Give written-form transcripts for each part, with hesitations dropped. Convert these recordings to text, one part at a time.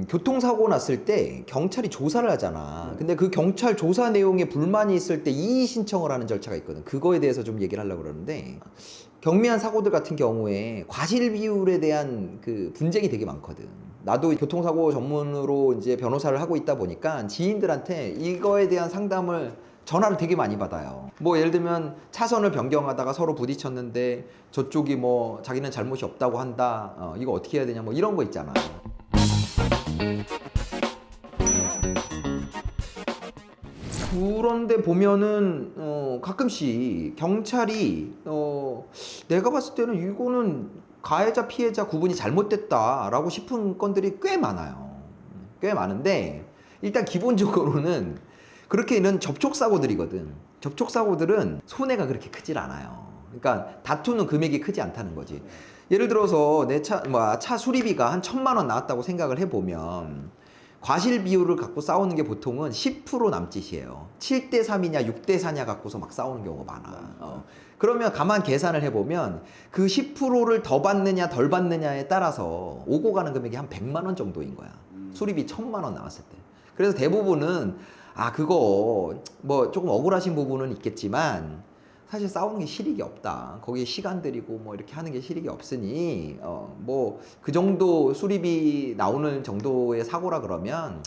교통사고 났을 때 경찰이 조사를 하잖아. 근데 그 경찰 조사 내용에 불만이 있을 때 이의 신청을 하는 절차가 있거든. 그거에 대해서 좀 얘기를 하려고 그러는데, 경미한 사고들 같은 경우에 과실 비율에 대한 그 분쟁이 되게 많거든. 나도 교통사고 전문으로 이제 변호사를 하고 있다 보니까 지인들한테 이거에 대한 상담을 전화를 되게 많이 받아요. 뭐 예를 들면 차선을 변경하다가 서로 부딪혔는데 저쪽이 뭐 자기는 잘못이 없다고 한다. 이거 어떻게 해야 되냐 뭐 이런 거 있잖아. 그런데 보면은 가끔씩 경찰이 내가 봤을 때는 이거는 가해자 피해자 구분이 잘못됐다라고 싶은 건들이 꽤 많아요. 꽤 많은데 일단 기본적으로는 그렇게 있는 접촉사고들이거든. 접촉사고들은 손해가 그렇게 크질 않아요. 그러니까 다투는 금액이 크지 않다는 거지. 예를 들어서 내 차 수리비가 한 1,000만 원 나왔다고 생각을 해보면 과실 비율을 갖고 싸우는 게 보통은 10% 남짓이에요. 7대 3이냐 6대 4냐 갖고서 막 싸우는 경우가 많아. 그러면 가만 계산을 해보면 그 10%를 더 받느냐 덜 받느냐에 따라서 오고 가는 금액이 한 100만 원 정도인 거야. 수리비 1,000만 원 나왔을 때. 그래서 대부분은 그거 뭐 조금 억울하신 부분은 있겠지만 사실 싸우는 게 실익이 없다. 거기에 시간 들이고 뭐 이렇게 하는 게 실익이 없으니 뭐 그 정도 수리비 나오는 정도의 사고라 그러면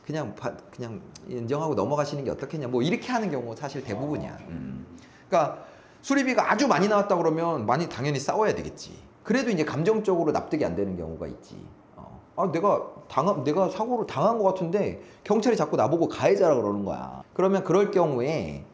그냥 인정하고 넘어가시는 게 어떻겠냐. 뭐 이렇게 하는 경우 사실 대부분이야. 그러니까 수리비가 아주 많이 나왔다 그러면 당연히 싸워야 되겠지. 그래도 이제 감정적으로 납득이 안 되는 경우가 있지. 내가 사고를 당한 것 같은데 경찰이 자꾸 나보고 가해자라 그러는 거야. 그러면 그럴 경우에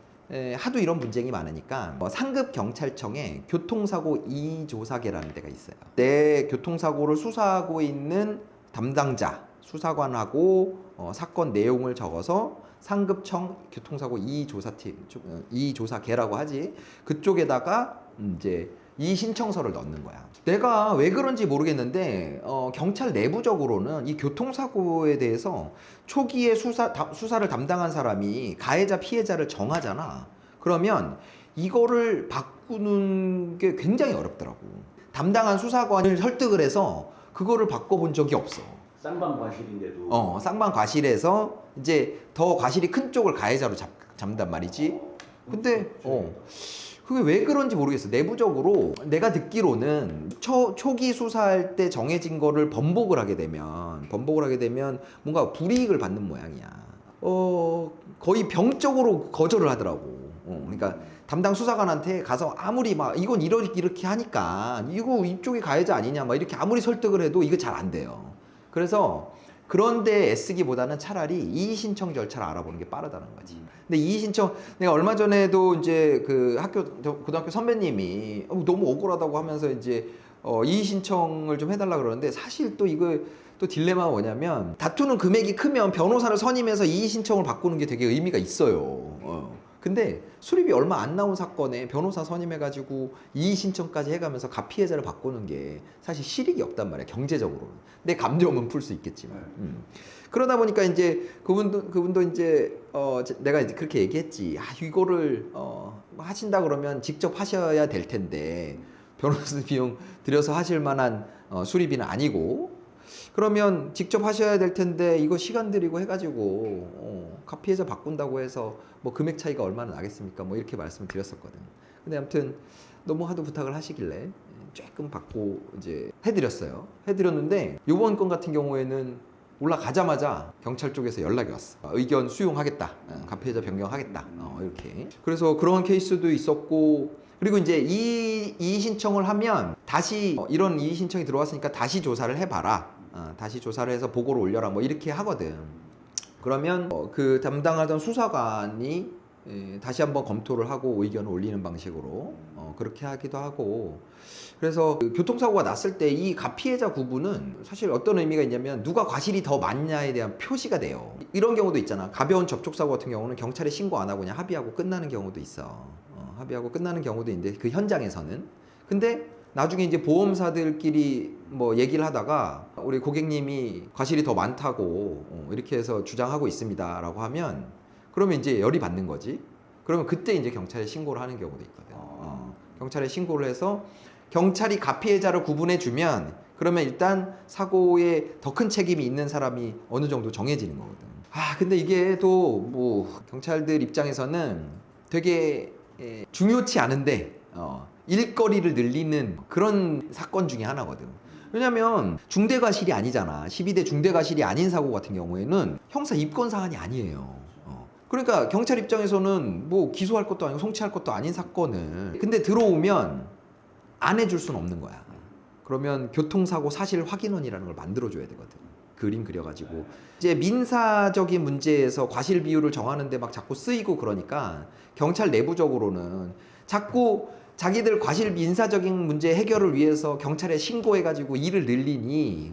하도 이런 분쟁이 많으니까 상급 경찰청에 교통사고 이조사계라는 데가 있어요. 내 교통사고를 수사하고 있는 담당자, 수사관하고 사건 내용을 적어서 상급청 교통사고 이조사계라고 하지. 그쪽에다가 이제 이 신청서를 넣는 거야. 내가 왜 그런지 모르겠는데 경찰 내부적으로는 이 교통사고에 대해서 초기에 수사를 담당한 사람이 가해자 피해자를 정하잖아. 그러면 이거를 바꾸는 게 굉장히 어렵더라고. 담당한 수사관을 설득을 해서 그거를 바꿔본 적이 없어. 쌍방 과실인데도. 쌍방 과실에서 이제 더 과실이 큰 쪽을 가해자로 잡는단 말이지. 근데 그게 왜 그런지 모르겠어. 내부적으로 내가 듣기로는 초기 수사할 때 정해진 거를 번복을 하게 되면 뭔가 불이익을 받는 모양이야. 거의 병적으로 거절을 하더라고. 그러니까 담당 수사관한테 가서 아무리 막 이건 이렇게 하니까 이거 이쪽이 가해자 아니냐 막 이렇게 아무리 설득을 해도 이거 잘 안 돼요. 그래서 그런데 애쓰기보다는 차라리 이의 신청 절차를 알아보는 게 빠르다는 거지. 근데 이의 신청, 내가 얼마 전에도 이제 그 고등학교 선배님이 너무 억울하다고 하면서 이제 이의 신청을 좀 해달라 그러는데, 사실 또 이거 또 딜레마가 뭐냐면 다투는 금액이 크면 변호사를 선임해서 이의 신청을 바꾸는 게 되게 의미가 있어요. 근데 수리비 얼마 안 나온 사건에 변호사 선임해가지고 이의 신청까지 해가면서 가피해자를 바꾸는 게 사실 실익이 없단 말이야, 경제적으로는. 내 감정은 풀 수 있겠지만. 그러다 보니까 이제 그분도 이제 내가 이제 그렇게 얘기했지. 이거를 하신다 그러면 직접 하셔야 될 텐데 변호사 비용 들여서 하실 만한 수리비는 아니고, 그러면 직접 하셔야 될 텐데 이거 시간 들이고 해가지고 가피해자 바꾼다고 해서 뭐 금액 차이가 얼마나 나겠습니까? 뭐 이렇게 말씀을 드렸었거든. 근데 아무튼 너무 하도 부탁을 하시길래 조금 받고 이제 해드렸어요. 해드렸는데 요번 건 같은 경우에는 올라가자마자 경찰 쪽에서 연락이 왔어. 의견 수용하겠다. 가피해자 변경하겠다. 이렇게. 그래서 그런 케이스도 있었고, 그리고 이제 이의 신청을 하면 다시 이런 이의 신청이 들어왔으니까 다시 조사를 해봐라. 다시 조사를 해서 보고를 올려라. 뭐 이렇게 하거든. 그러면 그 담당하던 수사관이 다시 한번 검토를 하고 의견을 올리는 방식으로 그렇게 하기도 하고. 그래서 그 교통사고가 났을 때 이 가피해자 구분은 사실 어떤 의미가 있냐면 누가 과실이 더 많냐에 대한 표시가 돼요. 이런 경우도 있잖아. 가벼운 접촉사고 같은 경우는 경찰에 신고 안 하고 그냥 합의하고 끝나는 경우도 있어. 합의하고 끝나는 경우도 있는데 그 현장에서는. 근데 나중에 이제 보험사들끼리 뭐 얘기를 하다가 우리 고객님이 과실이 더 많다고 이렇게 해서 주장하고 있습니다 라고 하면, 그러면 이제 열이 받는 거지. 그러면 그때 이제 경찰에 신고를 하는 경우도 있거든. 경찰에 신고를 해서 경찰이 가피해자를 구분해 주면 그러면 일단 사고에 더 큰 책임이 있는 사람이 어느 정도 정해지는 거거든. 근데 이게 또 뭐 경찰들 입장에서는 되게 중요치 않은데 일거리를 늘리는 그런 사건 중에 하나거든. 왜냐면 중대과실이 아니잖아. 12대 중대과실이 아닌 사고 같은 경우에는 형사 입건 사안이 아니에요. 그러니까 경찰 입장에서는 뭐 기소할 것도 아니고 송치할 것도 아닌 사건을 근데 들어오면 안 해줄 수는 없는 거야. 그러면 교통사고 사실 확인원이라는 걸 만들어줘야 되거든. 그림 그려가지고 이제 민사적인 문제에서 과실 비율을 정하는데 막 자꾸 쓰이고 그러니까 경찰 내부적으로는 자꾸 자기들 과실 민사적인 문제 해결을 위해서 경찰에 신고해가지고 일을 늘리니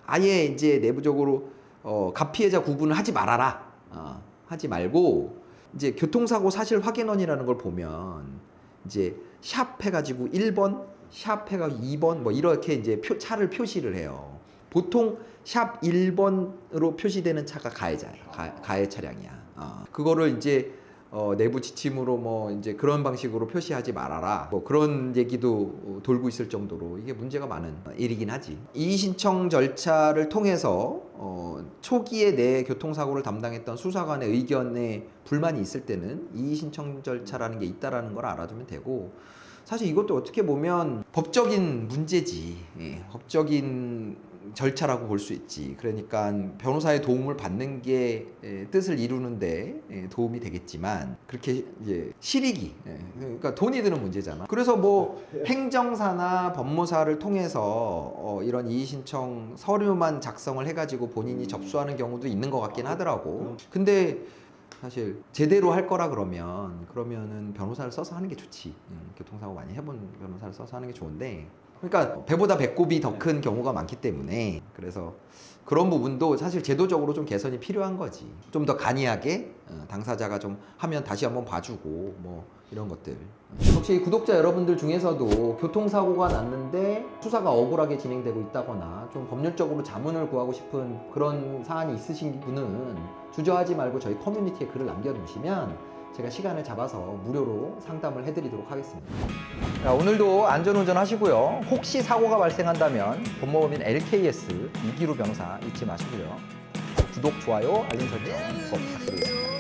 아예 이제 내부적으로 가피해자 구분을 하지 말아라. 하지 말고 이제 교통사고 사실 확인원이라는 걸 보면 이제 샵 해가지고 1번, 샵 해가지고 2번 뭐 이렇게 이제 차를 표시를 해요. 보통 샵 1번으로 표시되는 차가 가해자예요. 가해 차량이야. 그거를 이제 내부 지침으로 뭐 이제 그런 방식으로 표시하지 말아라. 뭐 그런 얘기도 돌고 있을 정도로 이게 문제가 많은 일이긴 하지. 이의 신청 절차를 통해서 초기에 내 교통사고를 담당했던 수사관의 의견에 불만이 있을 때는 이의 신청 절차라는 게 있다라는 걸 알아두면 되고 사실 이것도 어떻게 보면 법적인 문제지. 법적인 절차라고 볼 수 있지. 그러니까 변호사의 도움을 받는 게 뜻을 이루는데 도움이 되겠지만 그렇게 이제 실익이 그러니까 돈이 드는 문제잖아. 그래서 뭐 행정사나 법무사를 통해서 이런 이의신청 서류만 작성을 해가지고 본인이 접수하는 경우도 있는 것 같긴 하더라고. 근데 사실 제대로 할 거라 그러면은 변호사를 써서 하는 게 좋지. 교통사고 많이 해본 변호사를 써서 하는 게 좋은데 그러니까 배보다 배꼽이 더 큰 경우가 많기 때문에 그래서 그런 부분도 사실 제도적으로 좀 개선이 필요한 거지. 좀 더 간이하게 당사자가 좀 하면 다시 한번 봐주고 뭐 이런 것들. 혹시 구독자 여러분들 중에서도 교통사고가 났는데 수사가 억울하게 진행되고 있다거나 좀 법률적으로 자문을 구하고 싶은 그런 사안이 있으신 분은 주저하지 말고 저희 커뮤니티에 글을 남겨두시면 제가 시간을 잡아서 무료로 상담을 해드리도록 하겠습니다. 자, 오늘도 안전운전 하시고요. 혹시 사고가 발생한다면 본모법인 LKS 이기루 변호사 잊지 마시고요. 구독, 좋아요, 알림 설정 꼭 부탁드리겠습니다.